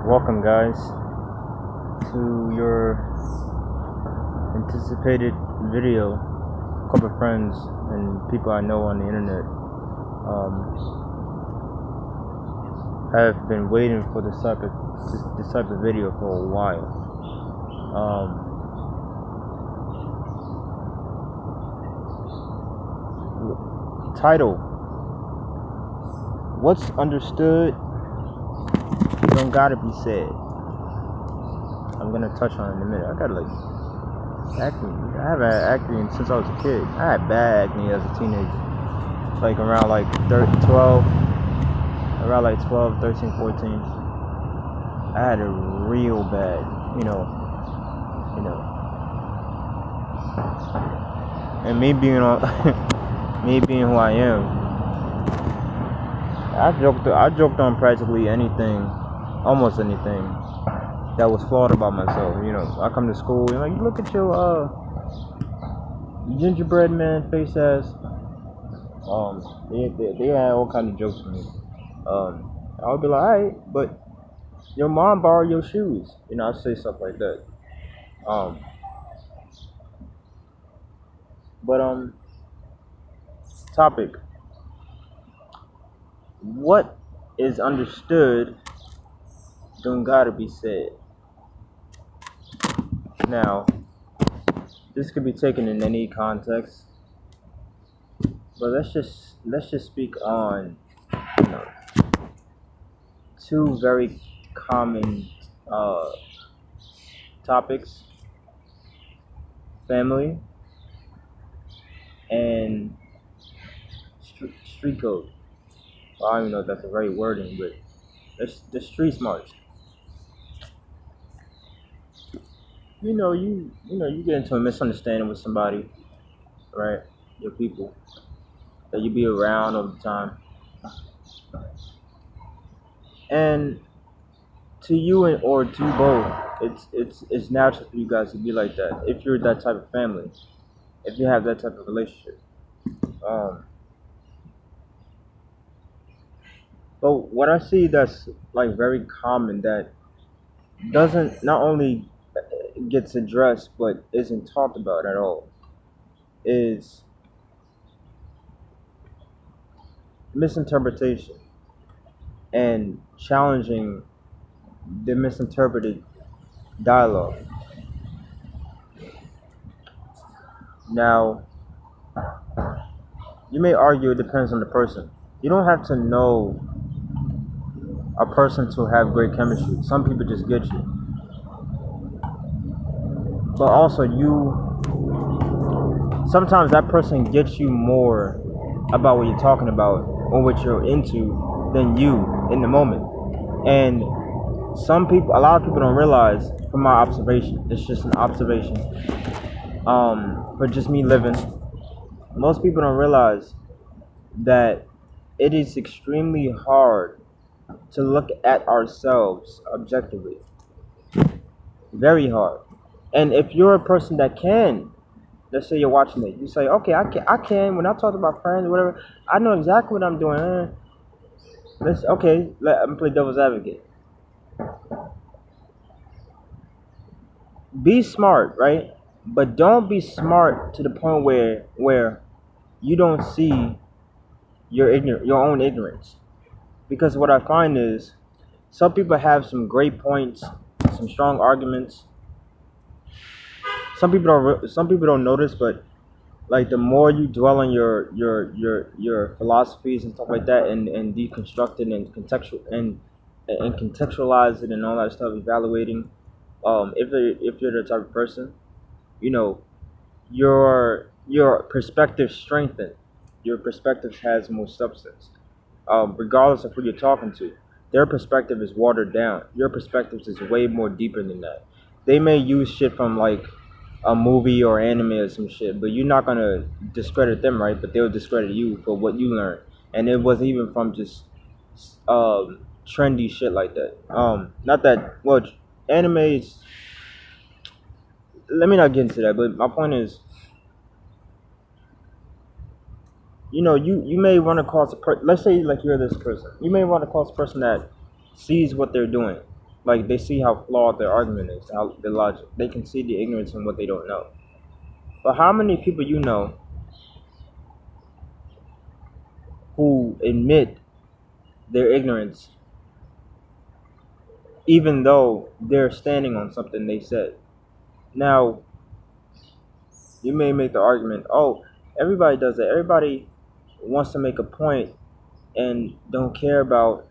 Welcome, guys, to your anticipated video. A couple of friends and people I know on the internet have been waiting for this type of video for a while. Title: What's understood don't gotta be said. I'm gonna touch on it in a minute. I got acne. I have had acne since I was a kid. I had bad acne as a teenager, like around 12, around 12, 13, 14. I had it real bad, and me being me being who I am, I joked on practically anything, almost anything that was flawed about myself. I come to school and like, look at your gingerbread man face ass. They had all kind of jokes for me. I would be like, alright, but your mom borrowed your shoes. I'd say stuff like that. Topic: what is understood don't gotta be said. Now, this could be taken in any context, but let's just speak on two very common topics: family and street code. Well, I don't even know if that's the right wording, but it's the street smarts. You get into a misunderstanding with somebody, right? Your people that you be around all the time, and to you or to you both, it's natural for you guys to be like that if you're that type of family, if you have that type of relationship. But what I see that's like very common that doesn't not only gets addressed but isn't talked about at all is misinterpretation and challenging the misinterpreted dialogue. Now, you may argue it depends on the person. You don't have to know a person to have great chemistry. Some people just get you. But also sometimes that person gets you more about what you're talking about or what you're into than you in the moment. And a lot of people don't realize, from my observation, it's just an observation, for just me living, most people don't realize that it is extremely hard to look at ourselves objectively. Very hard. And if you're a person that can, let's say you're watching it, you say, okay, I can. When I talk to my friends or whatever, I know exactly what I'm doing. Let me play devil's advocate. Be smart, right? But don't be smart to the point where you don't see your own ignorance. Because what I find is some people have some great points, some strong arguments. Some people don't notice, but like the more you dwell on your philosophies and stuff like that, and deconstruct it and contextualize it and all that stuff, evaluating. If you're the type of person, your perspective strengthened. Your perspective has more substance. Regardless of who you're talking to, their perspective is watered down. Your perspective is way more deeper than that. They may use shit from like a movie or anime or some shit, but you're not gonna discredit them, right? But they'll discredit you for what you learned, and it wasn't even from just trendy shit like that. Not that anime is. Let me not get into that, but my point is, you may run across let's say like you're this person. You may run across a person that sees what they're doing Like they see how flawed their argument is, how the logic. They can see the ignorance in what they don't know. But how many people you know who admit their ignorance even though they're standing on something they said? Now, you may make the argument, oh, everybody does that. Everybody wants to make a point and don't care about,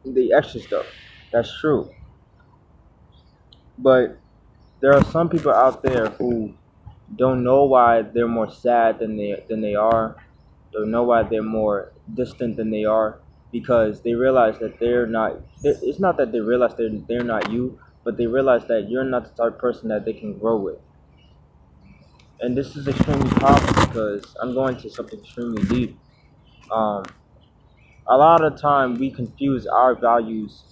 the extra stuff. That's true. But there are some people out there who don't know why they're more sad than they are. Don't know why they're more distant than they are, because they realize that they're not. It's not that they realize they're not you, but they realize that you're not the type of person that they can grow with. And this is extremely powerful because I'm going to something extremely deep. Um, a lot of the time we confuse our values,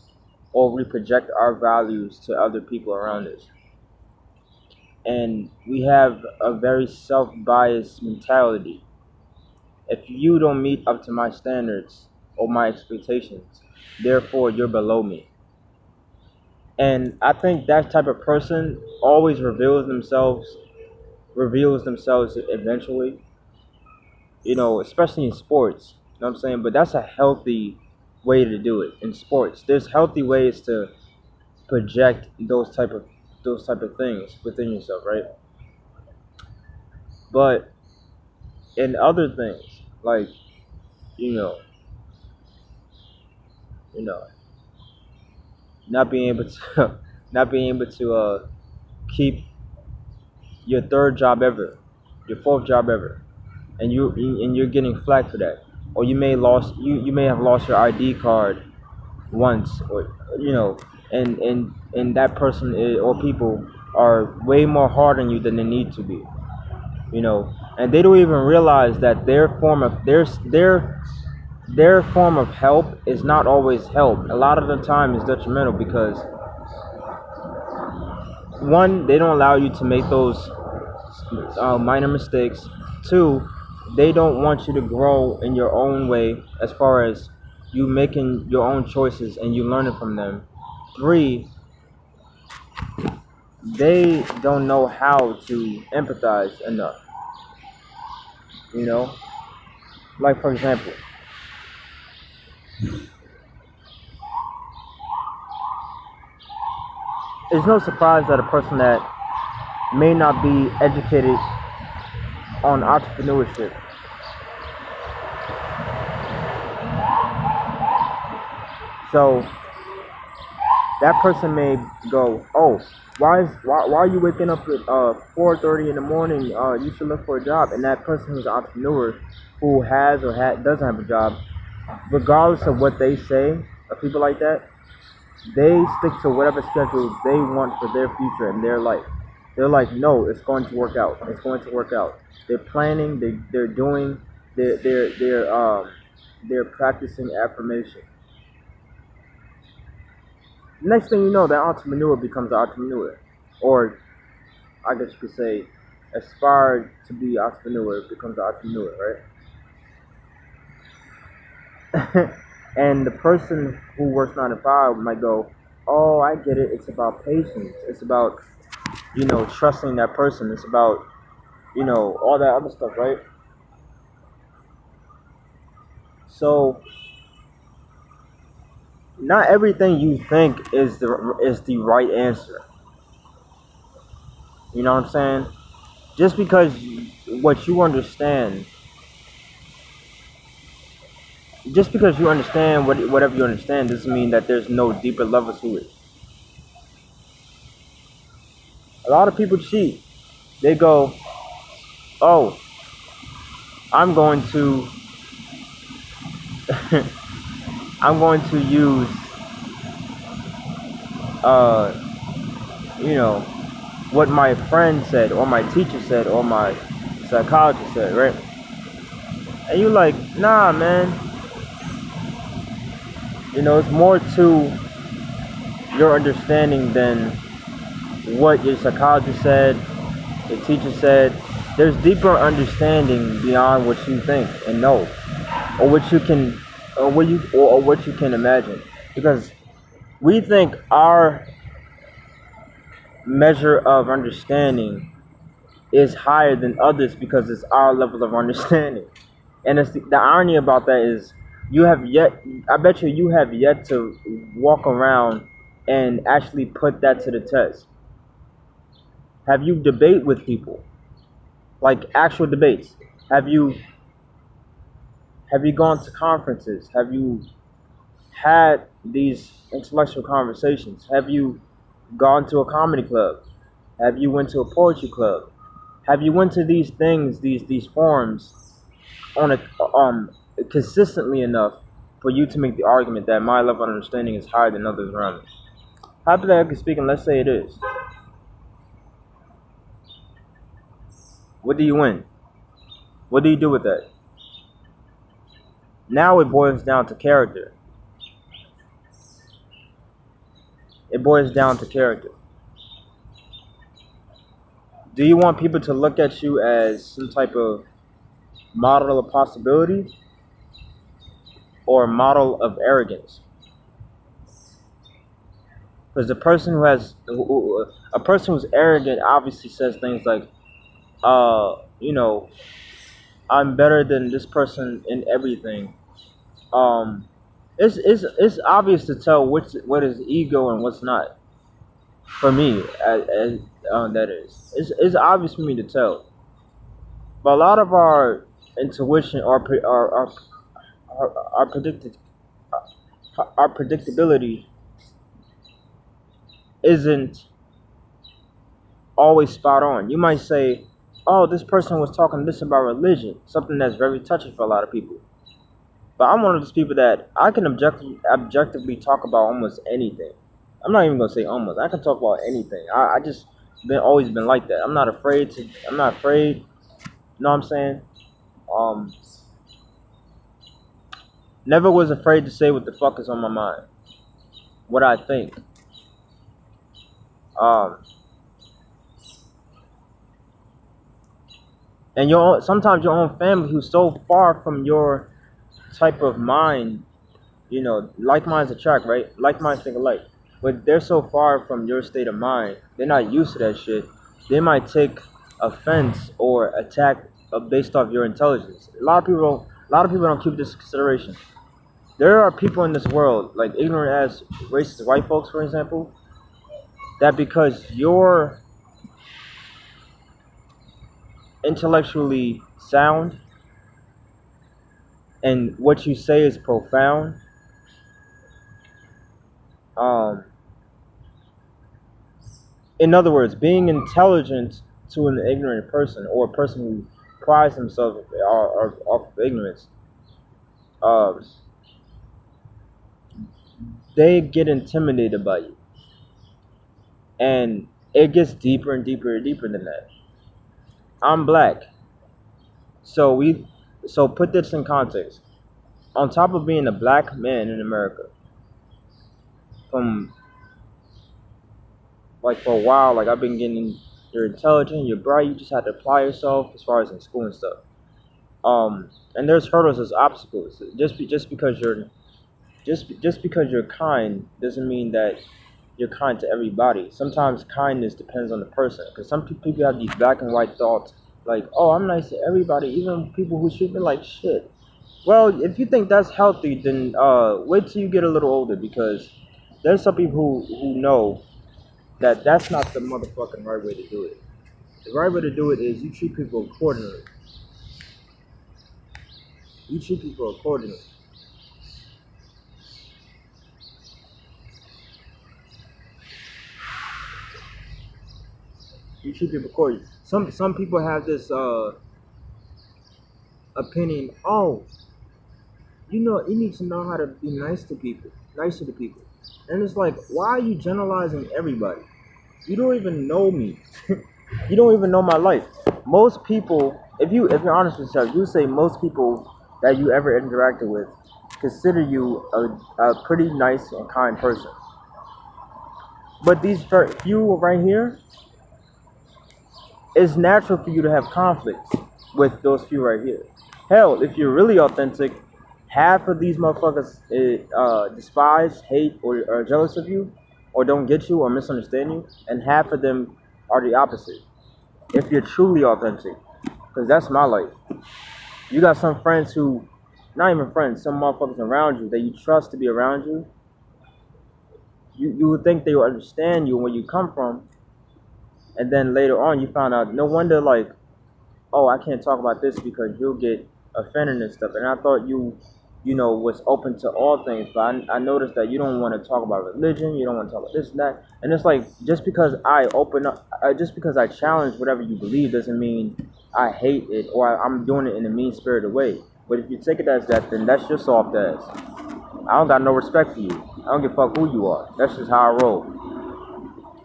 or we project our values to other people around us, and we have a very self-biased mentality. If you don't meet up to my standards or my expectations, therefore you're below me. And I think that type of person always reveals themselves eventually, especially in sports. You know what I'm saying? But that's a healthy way to do it in sports. There's healthy ways to project those type of things within yourself, right? But in other things, like, you know, you know, not being able to not being able to keep your third job ever, your fourth job ever, and you're getting flack for that, or you may have lost your ID card once, or and that person or people are way more hard on you than they need to be, and they don't even realize that their form of help is not always help. A lot of the time is detrimental because, one, they don't allow you to make those minor mistakes. Two, they don't want you to grow in your own way as far as you making your own choices and you learning from them. Three, they don't know how to empathize enough. You know, like for example, it's no surprise that a person that may not be educated on entrepreneurship, so that person may go, "Oh, why are you waking up at 4:30 in the morning? You should look for a job." And that person who's an entrepreneur, who has or doesn't have a job, regardless of what they say, of people like that, they stick to whatever schedule they want for their future and their life. They're like, no, it's going to work out. It's going to work out. They're planning. They're doing. They're practicing affirmation. Next thing you know, that entrepreneur becomes an entrepreneur, or I guess you could say, aspired to be entrepreneur becomes an entrepreneur, right? And the person who works 9 to 5 might go, "Oh, I get it. It's about patience. It's about trusting that person. It's about all that other stuff, right?" So not everything you think is the right answer. You know what I'm saying? Just because what you understand, just because you understand whatever you understand, doesn't mean that there's no deeper level to it. A lot of people cheat. They go, "Oh, I'm going to I'm going to use uh what my friend said, or my teacher said, or my psychologist said," right? And you like, "Nah, man. It's more to your understanding than what your psychologist said, your teacher said. There's deeper understanding beyond what you think and know, or what you can, or what you can imagine. Because We think our measure of understanding is higher than others because it's our level of understanding. And it's the irony about that is you have yet, I bet you have yet to walk around and actually put that to the test. Have you debate with people, like actual debates? Have you gone to conferences? Have you had these intellectual conversations? Have you gone to a comedy club? Have you went to a poetry club? Have you went to these things, these forums on a consistently enough for you to make the argument that my level of understanding is higher than others around me? Hypothetically speaking, let's say it is. What do you win? What do you do with that? Now it boils down to character. It boils down to character. Do you want people to look at you as some type of model of possibility or a model of arrogance? Because a person who's arrogant obviously says things like, you know, I'm better than this person in everything. It's obvious to tell what is ego and what's not. For me, that is, it's obvious for me to tell. But a lot of our intuition or our predictability isn't always spot on. You might say, "Oh, this person was talking this about religion," something that's very touchy for a lot of people. But I'm one of those people that I can objectively talk about almost anything. I'm not even gonna say almost. I can talk about anything. I just always been like that. I'm not afraid. You know what I'm saying? Never was afraid to say what the fuck is on my mind. What I think. And sometimes your own family who's so far from your type of mind, you know, like minds attract, right? Like minds think alike. But they're so far from your state of mind, they're not used to that shit. They might take offense or attack based off your intelligence. A lot of people don't keep this in consideration. There are people in this world, like ignorant as racist white folks, for example, that because you're intellectually sound and what you say is profound, in other words, being intelligent to an ignorant person or a person who prides themselves off of ignorance, they get intimidated by you. And it gets deeper and deeper and deeper than that. I'm black. So put this in context. On top of being a black man in America, from like for a while, like I've been getting, you're intelligent, you're bright, you just have to apply yourself as far as in school and stuff. And there's hurdles, there's obstacles. Just because you're kind doesn't mean that you're kind to everybody. Sometimes kindness depends on the person. Because some people have these black and white thoughts, like, oh, I'm nice to everybody, even people who treat me like shit. Well, if you think that's healthy, then wait till you get a little older, because there's some people who know that that's not the motherfucking right way to do it. The right way to do it is you treat people accordingly. You treat people accordingly. You treat people accordingly. Some people have this opinion. Oh, you need to know how to be nice to people, nice to the people. And it's like, why are you generalizing everybody? You don't even know me. You don't even know my life. Most people, if you're honest with yourself, you say most people that you ever interacted with consider you a pretty nice and kind person. But these few right here, it's natural for you to have conflict with those few right here. Hell, if you're really authentic, half of these motherfuckers despise, hate, or are jealous of you, or don't get you, or misunderstand you, and half of them are the opposite. If you're truly authentic, because that's my life. You got some friends who, not even friends, some motherfuckers around you that you trust to be around you. You would think they will understand you and where you come from, and then later on you found out. No wonder, like, oh, I can't talk about this because you'll get offended and stuff. And I thought you know, was open to all things, but I noticed that you don't want to talk about religion. You don't want to talk about this and that. And it's like, just because I open up, just because I challenge whatever you believe doesn't mean I hate it or I'm doing it in a mean spirited way. But if you take it as that, then that's your soft ass. I don't got no respect for you. I don't give a fuck who you are. That's just how I roll.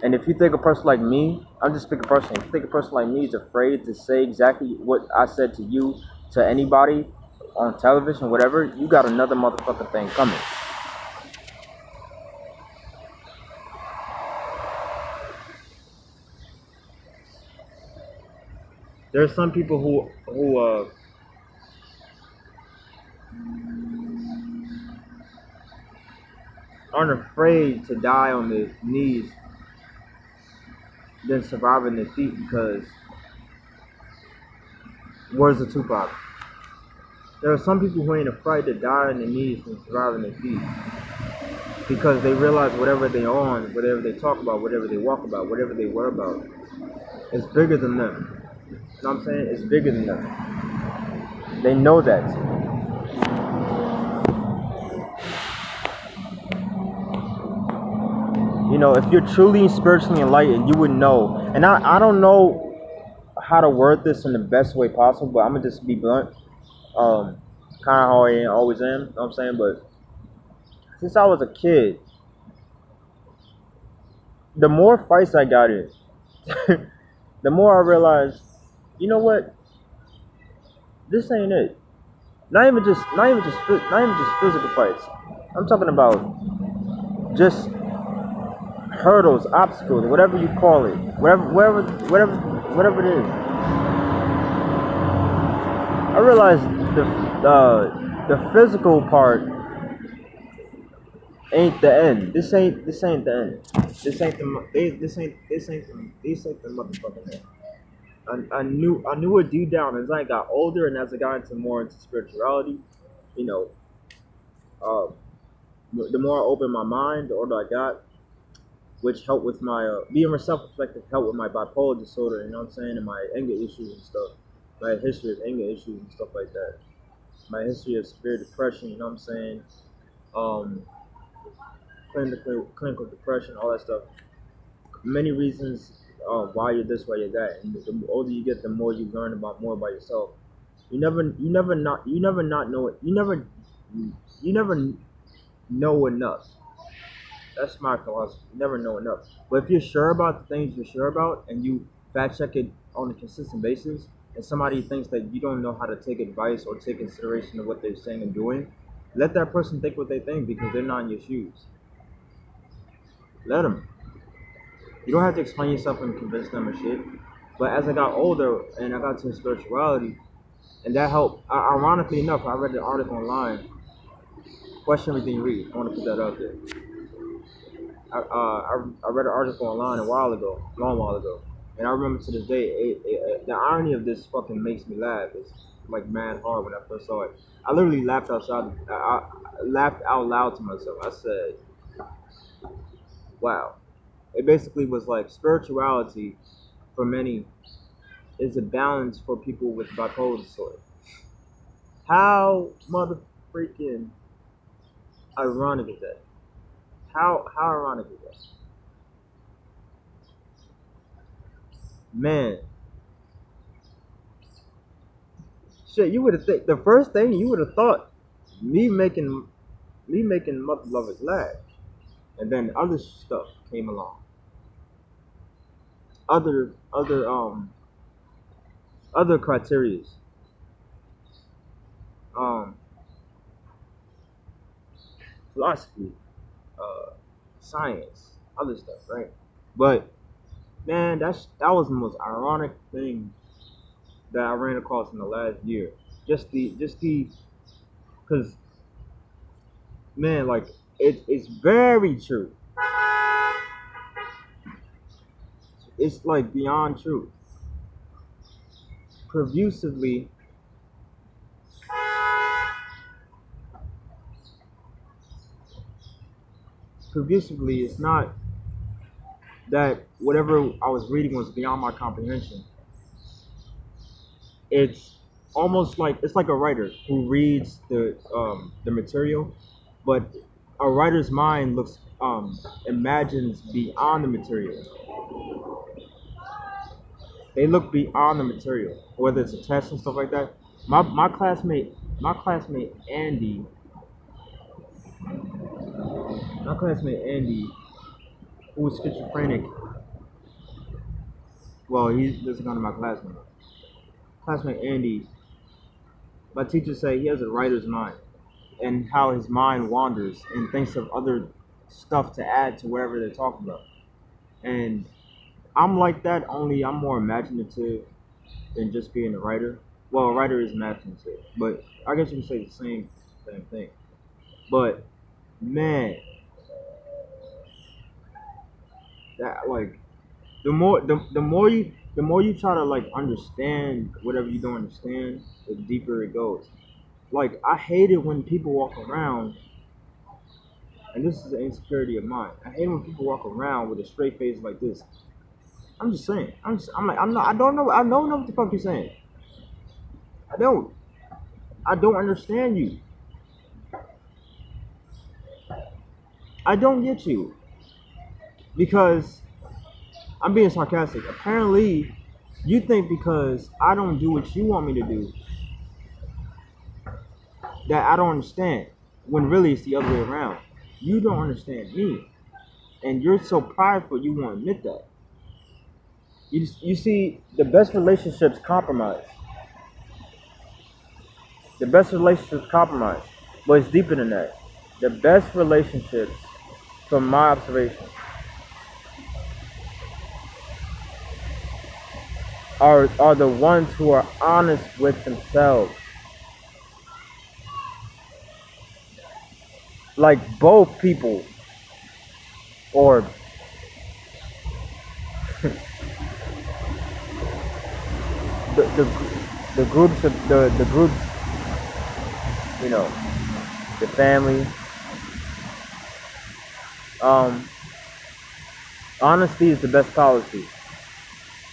And if you think a person like me, I'm just speaking personally, if you think a person like me is afraid to say exactly what I said to you, to anybody, on television, whatever, you got another motherfucking thing coming. There are some people who aren't afraid to die on their knees than surviving defeat because words of Tupac. There are some people who ain't afraid to die on their knees than surviving defeat because they realize whatever they on, whatever they talk about, whatever they walk about, whatever they worry about, is bigger than them. You know what I'm saying? It's bigger than them. They know that. You know, if you're truly spiritually enlightened, you would know. And I don't know how to word this in the best way possible, but I'm gonna just be blunt. Kind of how I always am. You know what I'm saying? But since I was a kid, the more fights I got in, the more I realized, you know what? This ain't it. Not even just physical fights. I'm talking about just hurdles, obstacles, whatever you call it, whatever it is. I realized the physical part ain't the end. This ain't the end. This ain't the motherfucking end. I knew it deep down as I got older and as I got into spirituality, you know, uh, the more I opened my mind, the older I got, which helped with my being self-reflective, helped with my bipolar disorder, you know what I'm saying, and my anger issues and stuff, my history of anger issues and stuff like that, my history of severe depression, you know what I'm saying, um, clinical depression, all that stuff. Many reasons why you're this, why you're that, and the older you get, the more you learn about more about yourself. You never not know it. You never know enough. That's my philosophy. You never know enough. But if you're sure about the things you're sure about and you fact check it on a consistent basis, and somebody thinks that you don't know how to take advice or take consideration of what they're saying and doing, let that person think what they think because they're not in your shoes. Let them. You don't have to explain yourself and convince them or shit. But as I got older and I got to spirituality, and that helped. Ironically enough, I read an article online. Question everything you read. I want to put that out there. I read an article online a while ago, a long while ago, and I remember to this day, the irony of this fucking makes me laugh. It's like mad hard when I first saw it. I literally laughed outside. I laughed out loud to myself. I said, "Wow." It basically was like spirituality for many is a balance for people with bipolar disorder. How mother freaking ironic is that? How ironic is that? Man, shit, you would have the first thing you would have thought me making mother lovers laugh, and then other stuff came along. Other criterias. Um, Philosophy, uh, science, other stuff, right? But man, that was the most ironic thing that I ran across in the last year. Just the, because man, like it's very true. It's like beyond true. Profusively, profusively, it's not that whatever I was reading was beyond my comprehension. It's almost like it's like a writer who reads the material, but a writer's mind looks imagines beyond the material. They look beyond the material, whether it's a test and stuff like that. My classmate Andy, my classmate Andy, who was schizophrenic. Well, he doesn't come to my classmate. Classmate Andy, my teacher say he has a writer's mind, and how his mind wanders and thinks of other stuff to add to whatever they're talking about. And I'm like that, only I'm more imaginative than just being a writer. Well, a writer is imaginative, but I guess you can say the same thing. But man, that like the more you try to like understand whatever you don't understand, the deeper it goes. Like I hate it when people walk around, and this is an insecurity of mine. I hate when people walk around with a straight face like this. I'm just saying. I'm like I'm not. I don't know. I don't know what the fuck you're saying. I don't. I don't understand you. I don't get you because I'm being sarcastic. Apparently, you think because I don't do what you want me to do that I don't understand. When really it's the other way around. You don't understand me, and you're so prideful you won't admit that. You see, the best relationships compromise. The best relationships compromise, but it's deeper than that. The best relationships, from my observation, are the ones who are honest with themselves. Like both people, or the the, the groups of the groups, you know, the family. Um, Honesty is the best policy.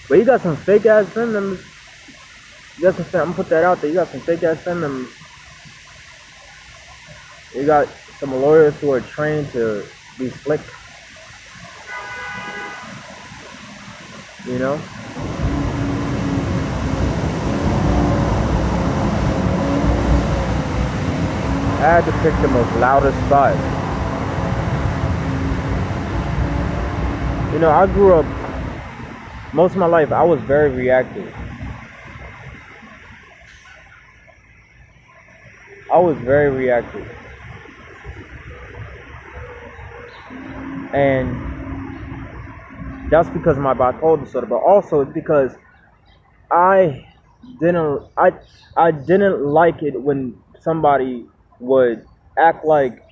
But you got some fake ass family members. You got some. I'm gonna put that out there. You got some fake ass family members. You got some lawyers who are trained to be slick. You know. I had to pick the most loudest spot. You know, I grew up most of my life. I was very reactive. I was very reactive, and that's because of my bipolar disorder. But also, it's because I didn't I I didn't like it when somebody would act like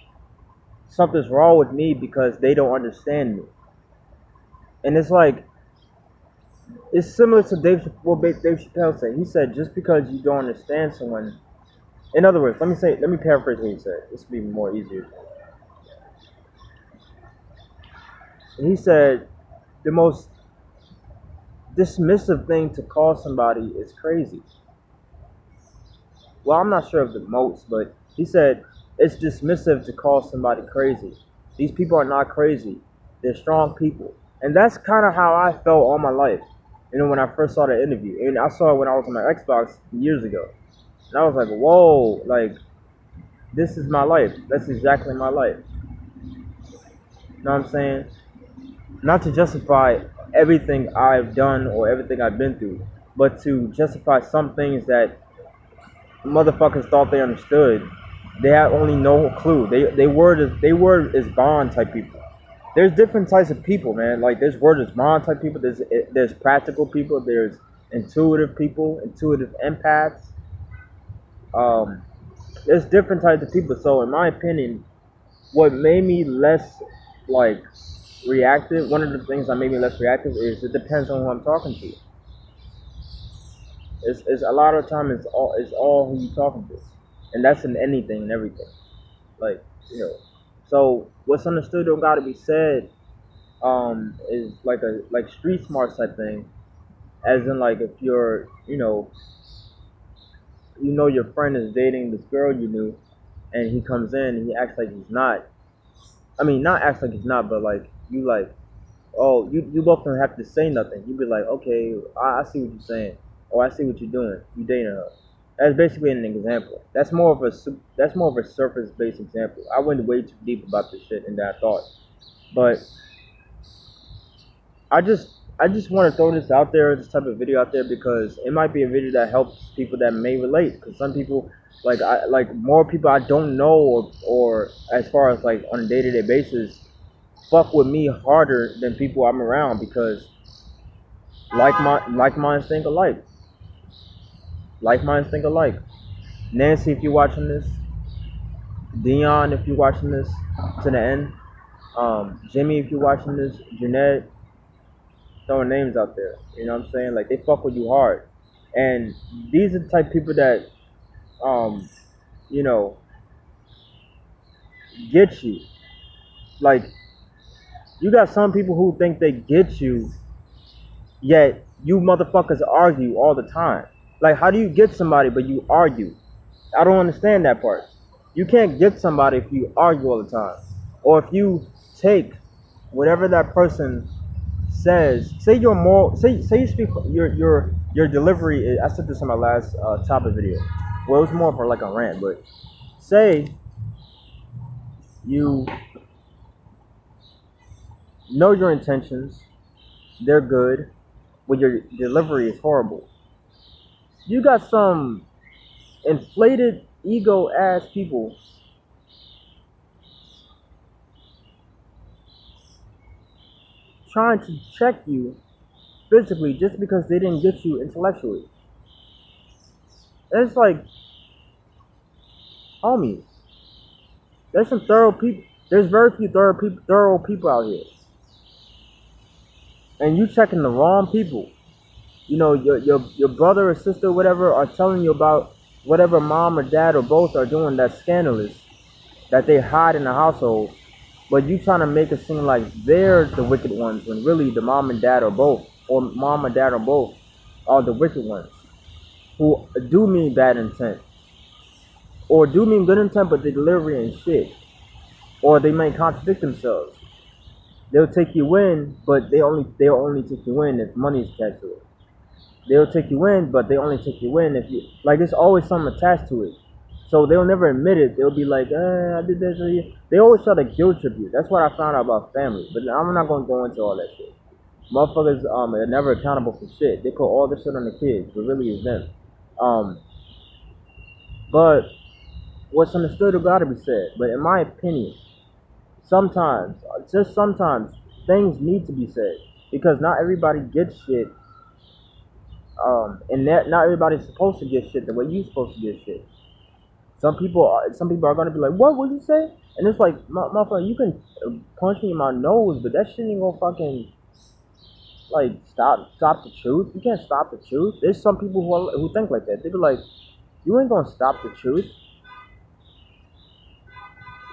something's wrong with me because they don't understand me. And it's like it's similar to Dave Chappelle said. He said just because you don't understand someone, in other words, let me paraphrase what he said. This will be more easier. He said the most dismissive thing to call somebody is crazy. Well, I'm not sure of the most, but he said it's dismissive to call somebody crazy. These people are not crazy. They're strong people. And that's kind of how I felt all my life. You know, when I first saw the interview. And I saw it when I was on my Xbox years ago. And I was like, whoa, like, this is my life. That's exactly my life. You know what I'm saying? Not to justify everything I've done or everything I've been through, but to justify some things that motherfuckers thought they understood. They had only no clue. They were as bond type people. There's different types of people, man. Like there's word as bond type people. There's practical people. There's intuitive people, intuitive empaths. Um, there's different types of people. So in my opinion, what made me less like reactive. One of the things that made me less reactive is it depends on who I'm talking to. It's a lot of time it's all who you talking to, and that's in anything and everything. Like you know, so what's understood don't gotta be said. Is like a like street smart type thing, as in like if you're your friend is dating this girl you knew, and he comes in and he acts like he's not. I mean, not acts like he's not, but like you like, oh, you both don't have to say nothing. You be like, okay, I see what you're saying, or I see what you're doing. You dating her. That's basically an example. That's more of a surface based example. I went way too deep about this shit and that I thought, but I just want to throw this out there, this type of video out there, because it might be a video that helps people that may relate. Because some people, like more people I don't know, or as far as like on a day to day basis, fuck with me harder than people I'm around because like minds think alike. Like minds think alike. Nancy, if you're watching this, Dion, if you're watching this to the end, Jimmy, if you're watching this, Jeanette, throwing names out there. You know what I'm saying? Like they fuck with you hard, and these are the type of people that um, you know, get you. Like you got some people who think they get you, yet you motherfuckers argue all the time. Like how do you get somebody but you argue? I don't understand that part. You can't get somebody if you argue all the time, or if you take whatever that person says. Say your moral. Say you speak your delivery. I said this in my last topic video. Well, it was more for like a rant, but say you know your intentions, they're good, but your delivery is horrible. You got some inflated ego ass people trying to check you physically just because they didn't get you intellectually. And it's like, homie, there's some thorough people. There's very few thorough people out here, and you checking the wrong people. You know, your brother or sister, or whatever, are telling you about whatever mom or dad or both are doing that's scandalous, that they hide in the household, but you trying to make it seem like they're the wicked ones when really the mom and dad are both, or mom and dad are both, are the wicked ones who do mean bad intent, or do mean good intent, but the delivery ain't shit, or they may contradict themselves. They'll take you in, but they'll only take you in if money's attached to it. They'll take you in, but they only take you in if you like. There's always something attached to it, so they'll never admit it. They'll be like, I did this. They always try to guilt trip you. That's what I found out about family. But I'm not gonna go into all that shit. Motherfuckers are never accountable for shit. They put all this shit on the kids, but really it's them. But what's understood got to be said. But in my opinion, sometimes, just sometimes, things need to be said because not everybody gets shit. And that not everybody's supposed to get shit the way you're supposed to get shit. Some people are gonna be like, "What would you say?" And it's like, motherfucker, you can punch me in my nose, but that shit ain't gonna fucking like stop the truth. You can't stop the truth. There's some people who think like that. They be like, "You ain't gonna stop the truth,"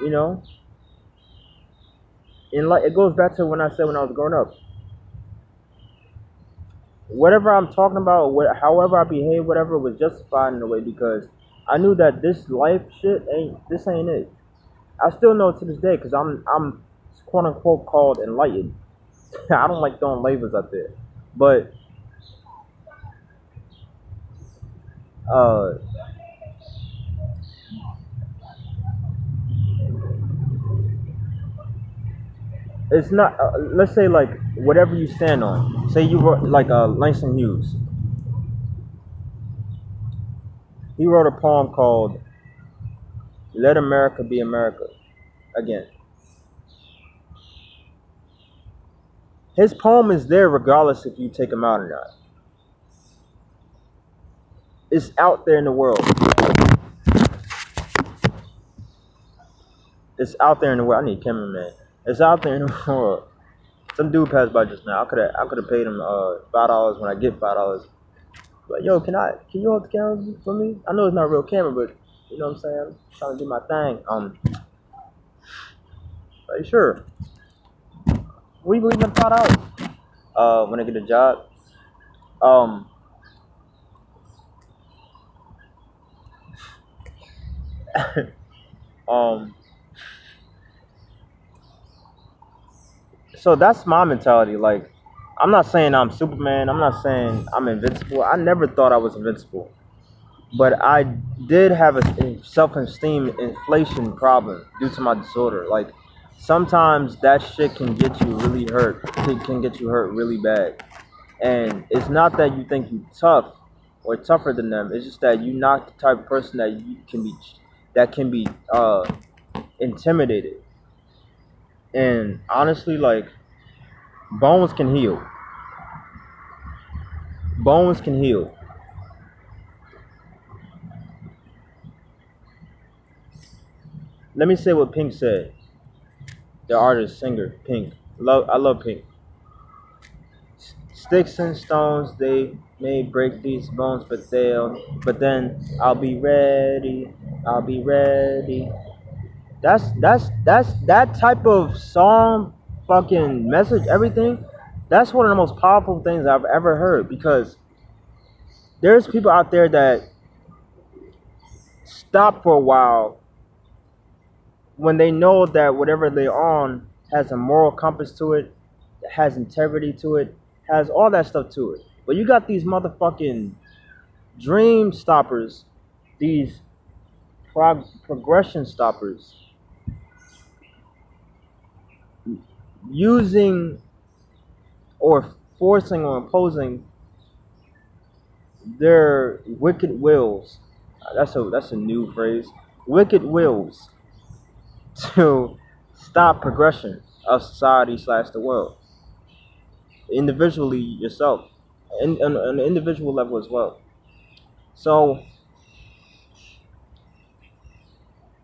you know. And like it goes back to when I said when I was growing up. Whatever I'm talking about, however I behave, whatever was justified in a way because I knew that this life shit ain't it. I still know to this day because I'm quote unquote called enlightened. I don't like throwing labels out there, but it's not. Let's say like whatever you stand on. Say you wrote like Langston Hughes. He wrote a poem called "Let America Be America Again." His poem is there regardless if you take him out or not. It's out there in the world. It's out there in the world. I need a cameraman. It's out there in the world. Some dude passed by just now. I could have paid him $5 when I get $5. But yo, can you hold the camera for me? I know it's not a real camera, but you know what I'm saying? I'm trying to do my thing. Are you sure? We believe in $5. When I get a job. Um um so that's my mentality. Like, I'm not saying I'm Superman. I'm not saying I'm invincible. I never thought I was invincible. But I did have a self-esteem inflation problem due to my disorder. Like, sometimes that shit can get you really hurt. It can get you hurt really bad. And it's not that you think you're tough or tougher than them. It's just that you're not the type of person that can be intimidated. And honestly, like, bones can heal. Bones can heal. Let me say what Pink said. The artist, singer, Pink. I love Pink. Sticks and stones, they may break these bones, but then I'll be ready. I'll be ready. That's that type of song, fucking message, everything. That's one of the most powerful things I've ever heard, because there's people out there that stop for a while when they know that whatever they're on has a moral compass to it, has integrity to it, has all that stuff to it. But you got these motherfucking dream stoppers, these progression stoppers, using or forcing or imposing their wicked wills. That's a new phrase. Wicked wills to stop progression of society slash the world. Individually yourself, on an individual level as well. So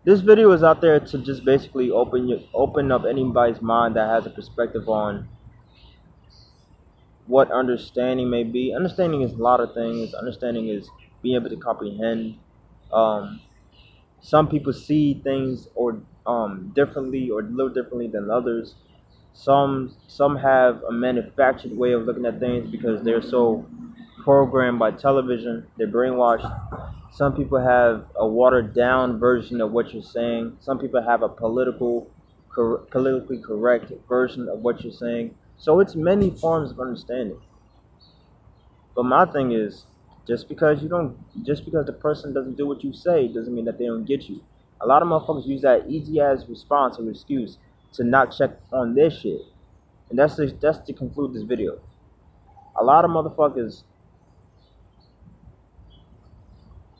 this video is out there to just basically open up anybody's mind that has a perspective on what understanding may be. Understanding is a lot of things. Understanding is being able to comprehend. Some people see things or differently or a little differently than others. Some have a manufactured way of looking at things because they're so programmed by television. They're brainwashed. Some people have a watered down version of what you're saying. Some people have a politically correct version of what you're saying. So it's many forms of understanding. But my thing is, just because the person doesn't do what you say doesn't mean that they don't get you. A lot of motherfuckers use that easy ass response or excuse to not check on their shit. And that's to conclude this video. A lot of motherfuckers,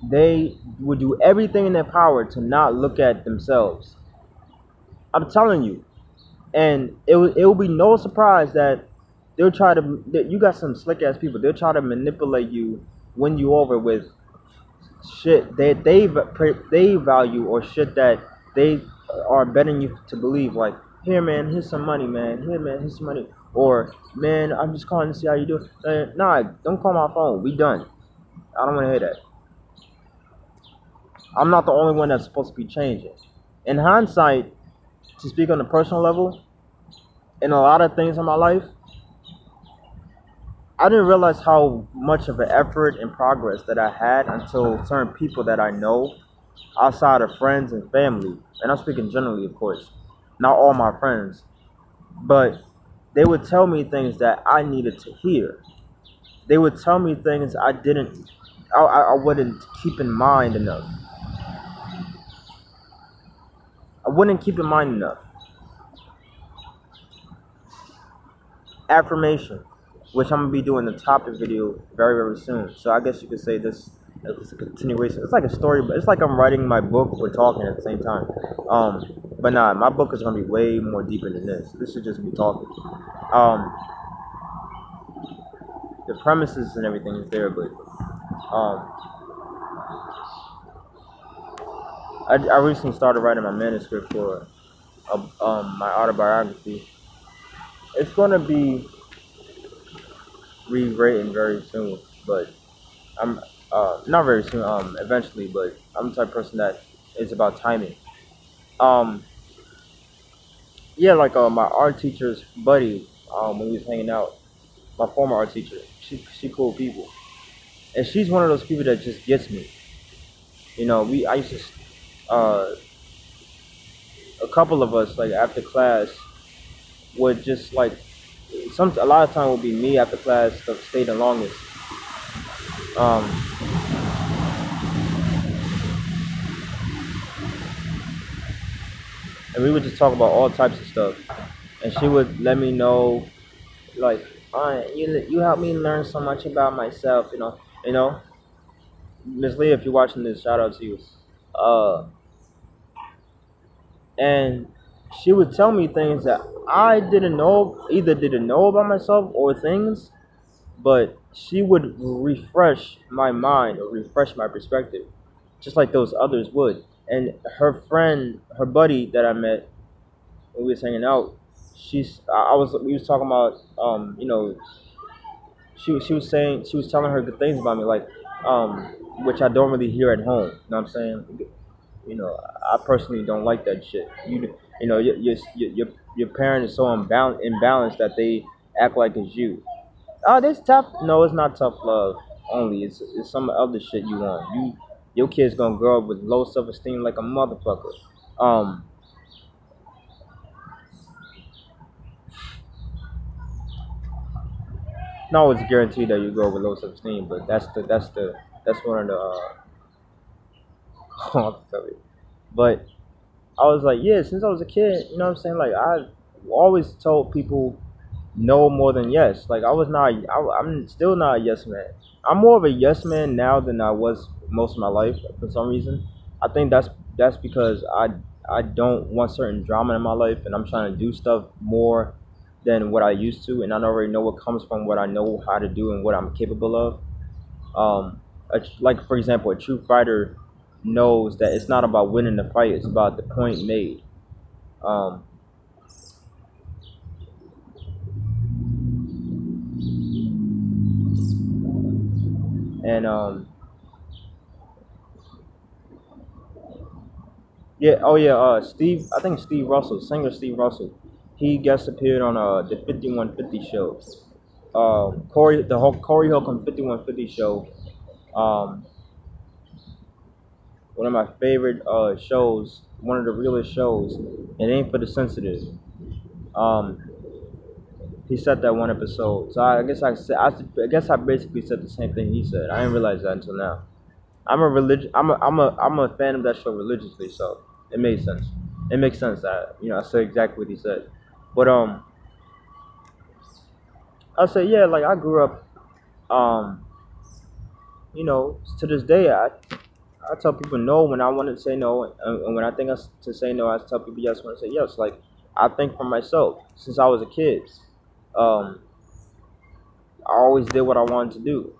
they would do everything in their power to not look at themselves. I'm telling you. And it will be no surprise that you got some slick ass people. They'll try to manipulate you, win you over with shit that they value, or shit that they are betting you to believe. Like, here man, here's some money, man. Here man, here's some money. Or, man, I'm just calling to see how you do. Nah, don't call my phone. We done. I don't want to hear that. I'm not the only one that's supposed to be changing. In hindsight, to speak on a personal level, in a lot of things in my life, I didn't realize how much of an effort and progress that I had until certain people that I know outside of friends and family, and I'm speaking generally, of course, not all my friends, but they would tell me things that I needed to hear. They would tell me things I wouldn't keep in mind enough. I wouldn't keep in mind enough. Affirmation, which I'm gonna be doing the topic video very, very soon. So I guess you could say this is a continuation. It's like a story, but it's like I'm writing my book. We're talking at the same time. But nah, my book is gonna be way more deeper than this. This is just me talking. The premises and everything is there, but I recently started writing my manuscript for my autobiography. It's gonna be rewritten very soon, but I'm not very soon. Eventually, but I'm the type of person that is about timing. Um, yeah, like my art teacher's buddy. When we was hanging out, my former art teacher. She cool people, and she's one of those people that just gets me. You know, we I used to a couple of us like after class would just like some a lot of time would be me after class that stayed the longest. Um, and we would just talk about all types of stuff. And she would let me know like, you helped me learn so much about myself. You know, Miss Lee, if you're watching this, shout out to you. Uh, and she would tell me things that I didn't know, either didn't know about myself or things, but she would refresh my mind or refresh my perspective, just like those others would. And her friend, her buddy that I met when we was hanging out, I was we was talking about she was saying she was telling her good things about me, like um which I don't really hear at home. You know what I'm saying? I personally don't like that shit. Your parent is so imbalanced that they act like it's you. Oh, this tough. No, it's not tough love only. It's some other shit you want. Your kid's gonna grow up with low self esteem like a motherfucker. Um, no, it's guaranteed that you grow up with low self esteem, but that's one of the but I was like, yeah, since I was a kid, you know what I'm saying? Like I always told people no more than yes. Like I'm still not a yes man. I'm more of a yes man now than I was most of my life for some reason. I think that's because I don't want certain drama in my life, and I'm trying to do stuff more than what I used to, and I already know what comes from what I know how to do and what I'm capable of. Like for example, a true fighter knows that it's not about winning the fight; it's about the point made. Um, and Yeah, oh yeah, Steve. I think Steve Russell, singer Steve Russell. He guest appeared on the 5150 show. The whole Corey Holcomb 5150 show. Um, One of my favorite shows. One of the realest shows. It ain't for the sensitive. Um, he said that one episode. So I guess I guess I basically said the same thing he said. I didn't realize that until now. I'm a fan of that show religiously, so it made sense. It makes sense that I said exactly what he said. But I say yeah, like I grew up um to this day I tell people no when I want to say no, and when I think to say no, I tell people yes when I say yes. Like I think for myself since I was a kid. Um, I always did what I wanted to do,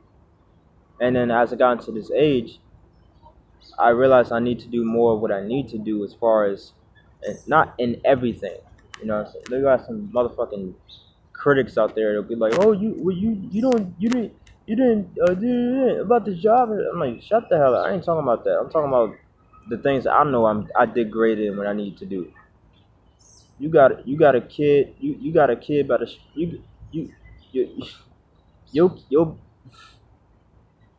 and then as I got into this age, I realized I need to do more of what I need to do as far as, and not in everything. What I'm saying? They got some motherfucking critics out there that'll be like, "Oh, you didn't do about this job." I'm like, "Shut the hell up! I ain't talking about that. I'm talking about the things I know I did great in when I need to do." You got a kid. You got a kid by the you you your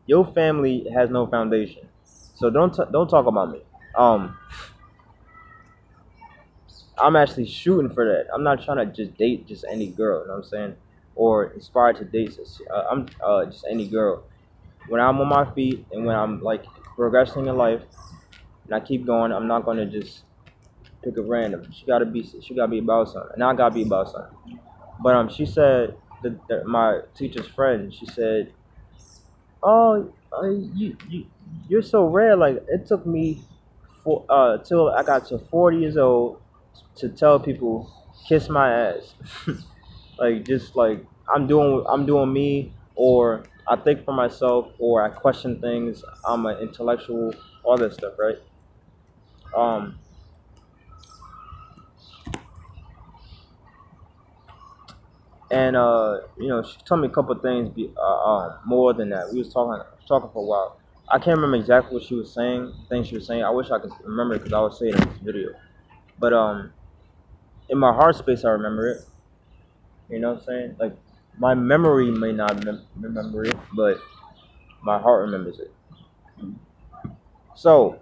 your family has no foundation, so don't talk about me. Um, I'm actually shooting for that. I'm not trying to just date just any girl. You know what I'm saying? Or inspired to date. I'm just any girl. When I'm on my feet and when I'm like progressing in life and I keep going, I'm not gonna just pick a random. She gotta be about something, and I gotta be about something. But she said my teacher's friend. She said, "Oh, you're so rare. Like it took me for till I got to 40 years old to tell people kiss my ass." Like just like I'm doing me, or I think for myself, or I question things. I'm an intellectual, all that stuff, right? Um, And she told me a couple of things more than that. We was talking for a while. I can't remember exactly what she was saying, things she was saying. I wish I could remember it because I would say it in this video. But in my heart space, I remember it. You know what I'm saying? Like, my memory may not remember it, but my heart remembers it. So,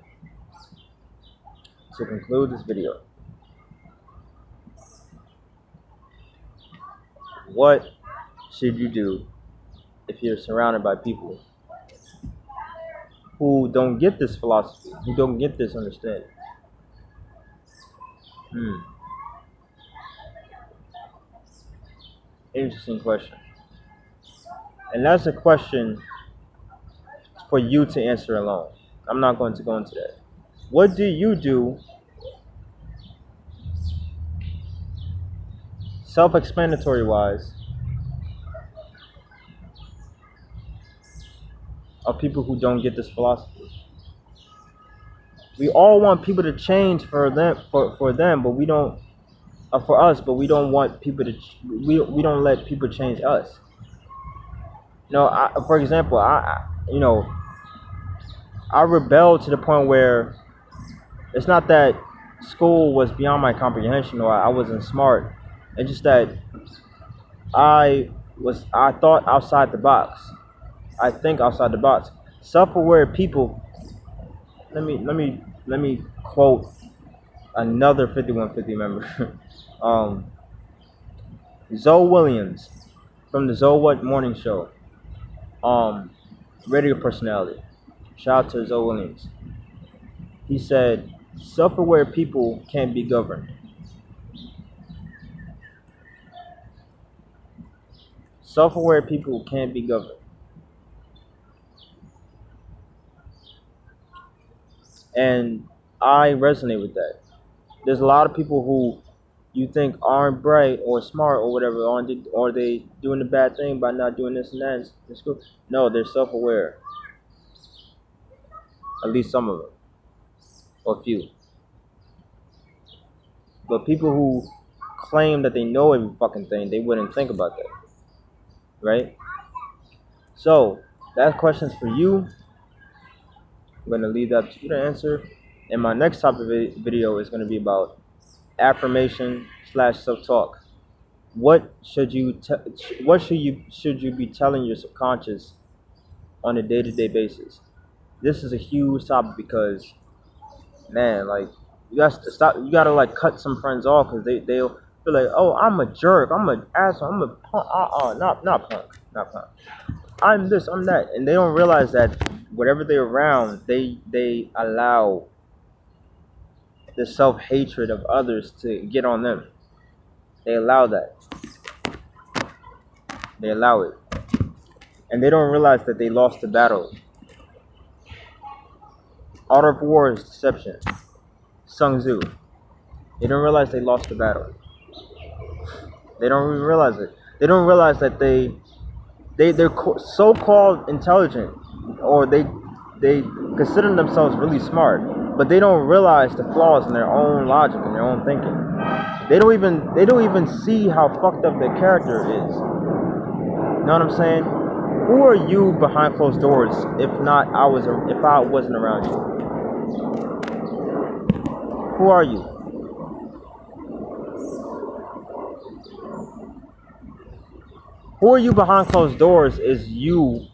to conclude this video, what should you do if you're surrounded by people who don't get this philosophy, who don't get this understanding? Interesting question. And that's a question for you to answer alone. I'm not going to go into that. What do you do, self-explanatory wise, of people who don't get this philosophy? We all want people to change for them, but we don't, for us, but we don't want people to. We don't let people change us. For example, I rebelled to the point where it's not that school was beyond my comprehension or I wasn't smart. It's just that I thought outside the box. I think outside the box. Self-aware people. Let me quote another 5150 member. Zoe Williams from the Zoe What Morning Show. Radio personality. Shout out to Zoe Williams. He said, self-aware people can't be governed. Self-aware people can't be governed. And I resonate with that. There's a lot of people who you think aren't bright or smart or whatever, or they doing the bad thing by not doing this and that in school. No, they're self-aware. At least some of them. Or few. But people who claim that they know every fucking thing, they wouldn't think about that. Right? So, that question's for you. I'm going to leave that to you to answer. And my next topic video is going to be about affirmation / self-talk. What should you be telling your subconscious on a day-to-day basis? This is a huge topic because, man, like, you gotta like cut some friends off because they'll be like, oh, I'm a jerk, I'm an asshole, I'm a punk, not punk, I'm this, I'm that, and they don't realize that whatever they're around, they allow the self-hatred of others to get on them. They allow that. They allow it. And they don't realize that they lost the battle. Art of War is deception. Sun Tzu. They don't realize they lost the battle. They don't even realize it. They don't realize that they're so-called intelligent, or they consider themselves really smart, but they don't realize the flaws in their own logic and their own thinking. They don't even see how fucked up their character is. You know what I'm saying? Who are you behind closed doors if I wasn't around you? Who are you? Who are you behind closed doors is you,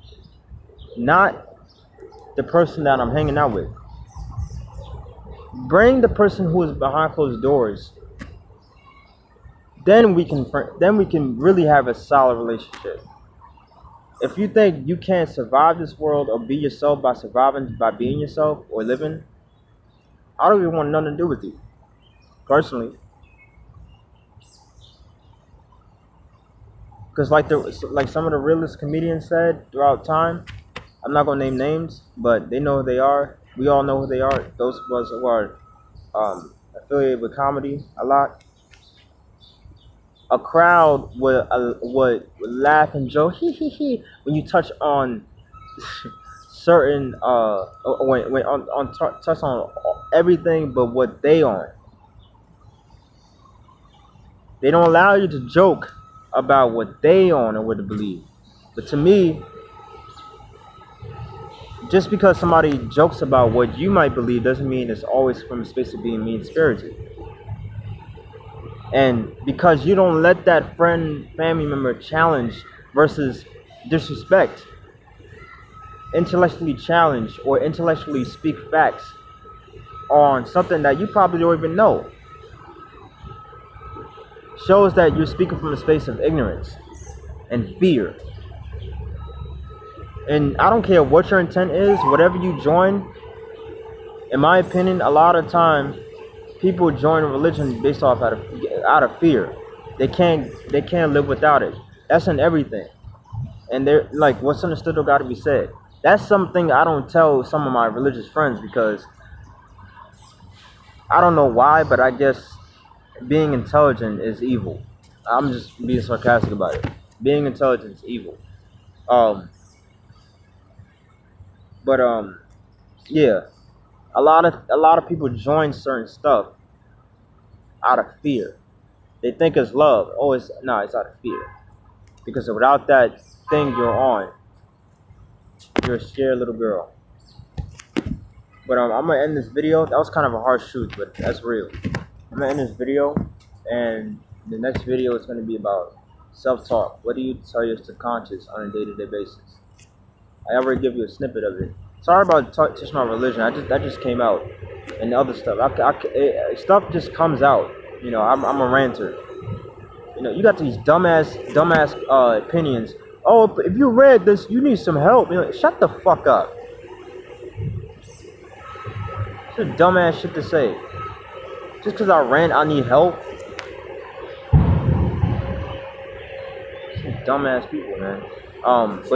not the person that I'm hanging out with. Bring the person who is behind closed doors. Then we can really have a solid relationship. If you think you can't survive this world or be yourself by being yourself or living, I don't even want nothing to do with you, personally. Because like some of the realest comedians said throughout time, I'm not gonna name names, but they know who they are. We all know who they are. Those of us who are affiliated with comedy a lot. A crowd would laugh and joke when you touch on certain touch on everything but what they on. They don't allow you to joke about what they on and what to believe. But to me, just because somebody jokes about what you might believe doesn't mean it's always from a space of being mean spirited. And because you don't let that friend, family member challenge versus disrespect, intellectually challenge or intellectually speak facts on something that you probably don't even know, shows that you're speaking from a space of ignorance and fear. And I don't care what your intent is, whatever you join, in my opinion, a lot of time people join a religion based off out of fear. They can't live without it. That's in everything. And they're like, what's understood don't gotta be said. That's something I don't tell some of my religious friends because I don't know why, but I guess being intelligent is evil. I'm just being sarcastic about it. Being intelligent is evil. Um, but yeah, a lot of people join certain stuff out of fear. They think it's love. Oh, it's out of fear. Because without that thing you're on, you're a scared little girl. But I'm gonna end this video. That was kind of a harsh truth, but that's real. I'm gonna end this video, and the next video is gonna be about self-talk. What do you tell your subconscious on a day-to-day basis? I already give you a snippet of it. Sorry about touching my religion. That just came out, and the other stuff. Stuff just comes out. You know, I'm a ranter. You know, you got these dumbass opinions. Oh, if you read this, you need some help. You know, shut the fuck up. It's a dumbass shit to say. Just because I rant, I need help. Some dumbass people, man. But